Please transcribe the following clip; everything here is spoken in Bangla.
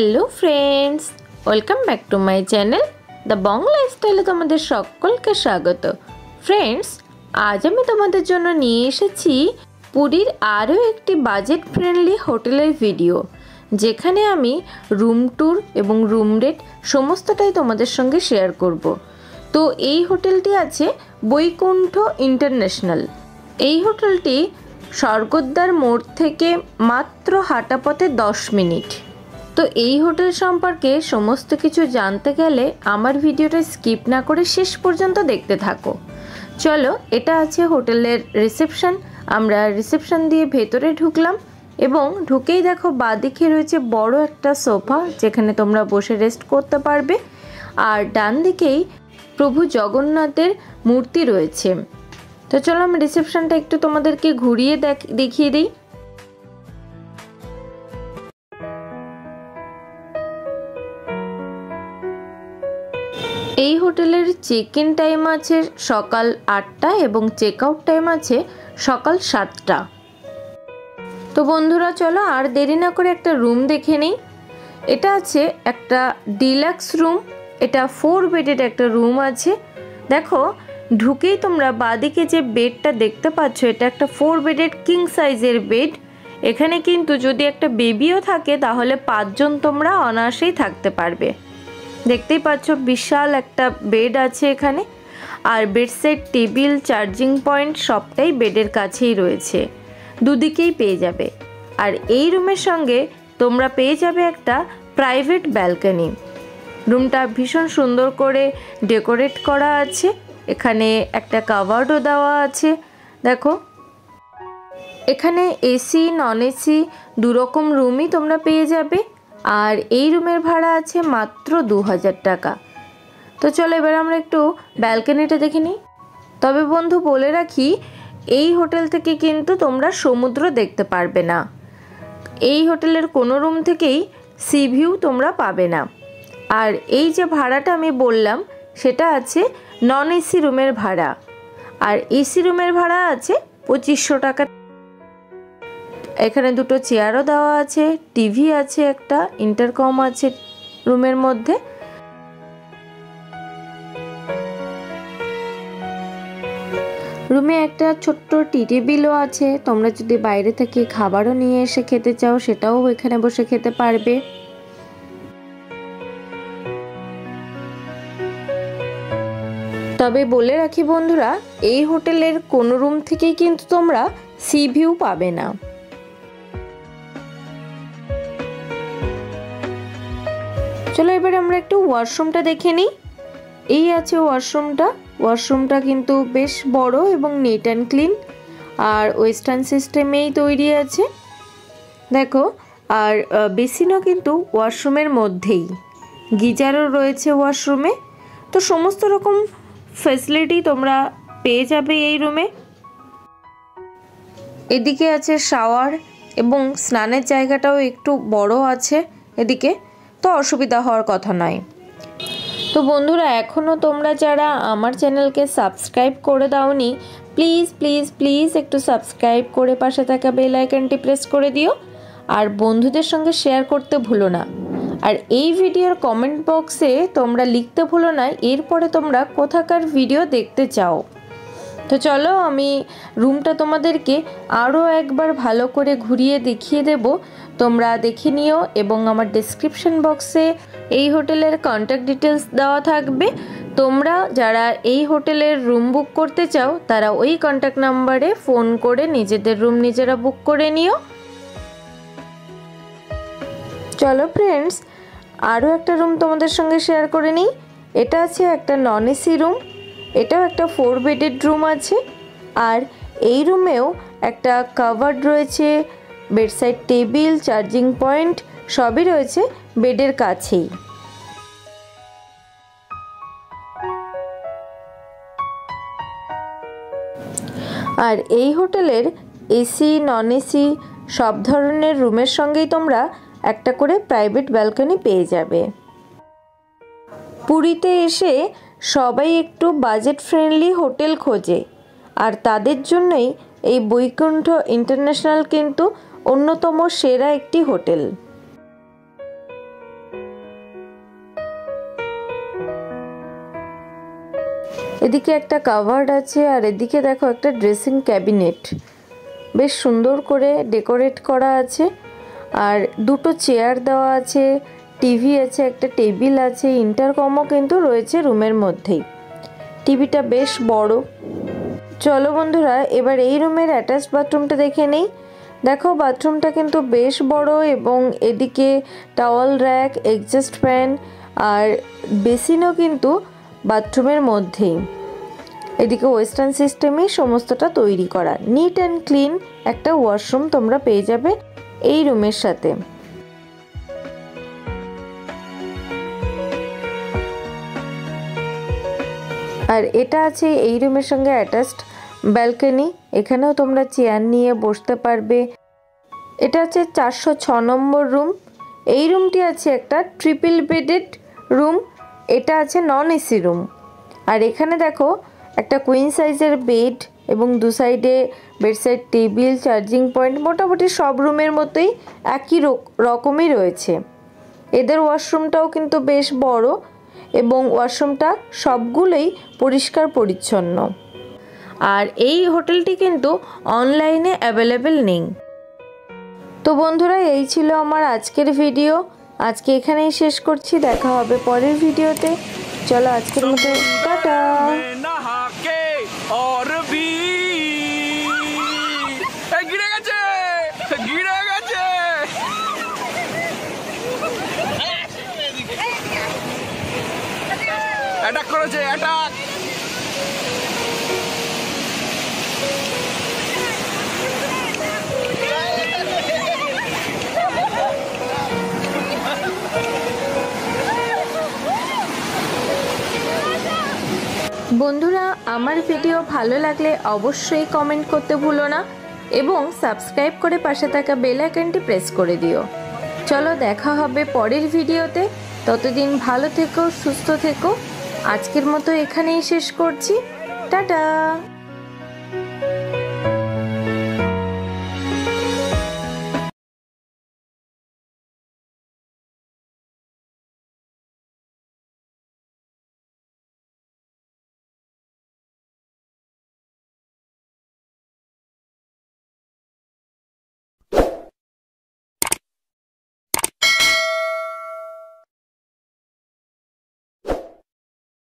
Hello friends, welcome back to my channel the Bong লাইফস্টাইলে তোমাদের সকলকে স্বাগত। ফ্রেন্ডস, আজ আমি তোমাদের জন্য নিয়ে এসেছি পুরীর আরও একটি বাজেট ফ্রেন্ডলি হোটেলের ভিডিও, যেখানে আমি রুম ট্যুর এবং রুম রেট সমস্তটাই তোমাদের সঙ্গে শেয়ার করব। তো এই হোটেলটি আছে বৈকুণ্ঠ ইন্টারন্যাশনাল। এই হোটেলটি স্বর্গদ্বার মোড় থেকে মাত্র হাঁটা পথে 10 মিনিট। তো এই হোটেল সম্পর্কে সমস্ত কিছু জানতে গেলে আমার ভিডিওটা স্কিপ না করে শেষ পর্যন্ত দেখতে থাকো। চলো, এটা আছে হোটেলের রিসেপশন। আমরা রিসেপশন দিয়ে ভেতরে ঢুকলাম এবং ঢুকেই দেখো বাঁদিকে রয়েছে বড় একটা সোফা, যেখানে তোমরা বসে রেস্ট করতে পারবে। আর ডান দিকেই প্রভু জগন্নাথের মূর্তি রয়েছে। তো চলো আমি রিসেপশনটা একটু তোমাদেরকে ঘুরিয়ে দেখিয়ে দিই। এই হোটেলের চেক ইন টাইম আছে সকাল 8টা এবং চেক আউট টাইম আছে সকাল 7টা। তো বন্ধুরা চলো আর দেরি না করে একটা রুম দেখে নিই। এটা আছে একটা ডিলাক্স রুম। এটা 4 বেডের একটা রুম আছে। দেখো, ঢুকেই তোমরা বাঁদিকে যে বেডটা দেখতে পাচ্ছ, এটা একটা 4 বেডের কিং সাইজের বেড। এখানে কিন্তু যদি একটা বেবিও থাকে তাহলে 5 জন তোমরা অনায়াসেই থাকতে পারবে। দেখতেই পাচ্ছ বিশাল একটা বেড আছে এখানে। আর বেডসাইড টেবিল, চার্জিং পয়েন্ট সবটাই বেডের কাছেই রয়েছে, দুদিকেই পেয়ে যাবে। আর এই রুমের সঙ্গে তোমরা পেয়ে যাবে একটা প্রাইভেট ব্যালকনি। রুমটা ভীষণ সুন্দর করে ডেকোরেট করা আছে। এখানে একটা কাভার্ডও দেওয়া আছে। দেখো, এখানে এসি নন এসি দুরকম রুমই তোমরা পেয়ে যাবে। আর এই রুমের ভাড়া আছে মাত্র 2000 টাকা। তো চলো এবার আমরা একটু ব্যালকনিটা দেখে নিই। তবে বন্ধু বলে রাখি, এই হোটেল থেকে কিন্তু তোমরা সমুদ্র দেখতে পারবে না। এই হোটেলের কোনো রুম থেকেই সি ভিউ তোমরা পাবে না। আর এই যে ভাড়াটা আমি বললাম, সেটা আছে নন এসি রুমের ভাড়া। আর এসি রুমের ভাড়া আছে 2500 টাকা। এখানে দুটো চেয়ারও দেওয়া আছে, টিভি আছে, একটা ইন্টারকম আছে রুমের মধ্যে। রুমে একটা ছোট্ট টি টেবিলও আছে। তোমরা যদি বাইরে থেকে খাবারও নিয়ে এসে খেতে চাও, সেটাও এখানে বসে খেতে পারবে। তবে বলে রাখি বন্ধুরা, এই হোটেলের কোনো রুম থেকেই কিন্তু তোমরা সি ভিউ পাবে না। চলো এবারে আমরা একটু ওয়াশরুমটা দেখে নিই। এই আছে ওয়াশরুমটা কিন্তু বেশ বড় এবং নিট অ্যান্ড ক্লিন। আর ওয়েস্টার্ন সিস্টেমেই তৈরি আছে। দেখো, আর বেসিনও কিন্তু ওয়াশরুমের মধ্যেই, গিজারও রয়েছে ওয়াশরুমে। তো সমস্ত রকম ফ্যাসিলিটি তোমরা পেয়ে যাবে এই রুমে। এদিকে আছে শাওয়ার এবং স্নানের জায়গাটাও একটু বড় আছে এদিকে, তো অসুবিধা হওয়ার কথা নয়। তো বন্ধুরা, এখনও তোমরা যারা আমার চ্যানেলকে সাবস্ক্রাইব করে দাওনি, প্লিজ প্লিজ প্লিজ একটু সাবস্ক্রাইব করে পাশে থাকা বেল আইকনটি প্রেস করে দিও। আর বন্ধুদের সঙ্গে শেয়ার করতে ভুলো না। আর এই ভিডিওর কমেন্ট বক্সে তোমরা লিখতে ভুলো না এরপরে তোমরা কোথাকার ভিডিও দেখতে চাও। তো চলো আমি রুমটা তোমাদেরকে আরও একবার ভালো করে ঘুরিয়ে দেখিয়ে দেব। তোমরা দেখে নিও এবং আমার ডেসক্রিপশন বক্সে এই হোটেলের কন্ট্যাক্ট ডিটেলস দেওয়া থাকবে। তোমরা যারা এই হোটেলের রুম বুক করতে চাও, তারা ওই কন্ট্যাক্ট নাম্বারে ফোন করে নিজেদের রুম নিজেরা বুক করে নিও। চলো ফ্রেন্ডস, আরও একটা রুম তোমাদের সঙ্গে শেয়ার করে নিই। এটা আছে একটা নন এসি রুম। এটাও একটা 4 বেডের রুম আছে। আর এই রুমেও একটা কাভার্ড রয়েছে, বেডসাইড টেবিল, চার্জিং পয়েন্ট সবই রয়েছে বেডের কাছেই। আর এই হোটেলের এসি নন এসি সব ধরনের রুমের সঙ্গেই তোমরা একটা করে প্রাইভেট ব্যালকনি পেয়ে যাবে। পুরীতে এসে সবাই একটু বাজেট ফ্রেন্ডলি হোটেল খোঁজে, আর তাদের জন্যই এই বৈকুণ্ঠ ইন্টারন্যাশনাল কিন্তু অন্যতম সেরা একটি হোটেল। এদিকে একটা কাভার্ড আছে, আর এদিকে দেখো একটা ড্রেসিং ক্যাবিনেট বেশ সুন্দর করে ডেকোরেট করা আছে। আর দুটো চেয়ার দেওয়া আছে, টিভি আছে, একটা টেবিল আছে, ইন্টারকমও কিন্তু রয়েছে রুমের মধ্যেই। টিভিটা বেশ বড়। চলো বন্ধুরা, এবার এই রুমের অ্যাটাচড বাথরুমটা দেখে নেই। দেখো বাথরুমটা কিন্তু বেশ বড়, এবং এদিকে টাওয়াল র্যাক, এক্সস্ট ফ্যান আর বেসিনও কিন্তু বাথরুমের মধ্যেই। এদিকে ওয়েস্টার্ন সিস্টেমেই সমস্তটা তৈরি করা। নিট অ্যান্ড ক্লিন একটা ওয়াশরুম তোমরা পেয়ে যাবে এই রুমের সাথে। আর এটা আছে এই রুমের সঙ্গে অ্যাটাচড ব্যালকনি, এখানেও তোমরা চেয়ার নিয়ে বসতে পারবে। এটা হচ্ছে 406 নম্বর রুম। এই রুমটি আছে একটা ট্রিপল বেডেড রুম, এটা আছে নন এসি রুম। আর এখানে দেখো একটা কুইন সাইজের বেড, এবং দু সাইডে বেডসাইড টেবিল, চার্জিং পয়েন্ট, মোটামুটি সব রুমের মতোই একই রকমই রয়েছে। এদের ওয়াশরুমটাও কিন্তু বেশ বড়, এবং ওয়াশরুমটা সবগুলোই পরিষ্কার পরিচ্ছন্ন। আর এই হোটেলটি কিন্তু অনলাইনে অ্যাভেলেবেল নেই। তো বন্ধুরা, এই ছিল আমার আজকের ভিডিও। আজকে এখানেই শেষ করছি, দেখা হবে পরের ভিডিওতে। চলো আজকের মতো টাটা। অ্যাটাক করেছে, অ্যাটাক। বন্ধুরা, আমার ভিডিও ভালো লাগলে অবশ্যই কমেন্ট করতে ভুলো না, এবং সাবস্ক্রাইব করে পাশে থাকা বেল আইকনটি প্রেস করে দিও। চলো দেখা হবে পরের ভিডিওতে। ততদিন ভালো থেকো, সুস্থ থেকো। আজকের মতো এখানেই শেষ করছি, টাটা।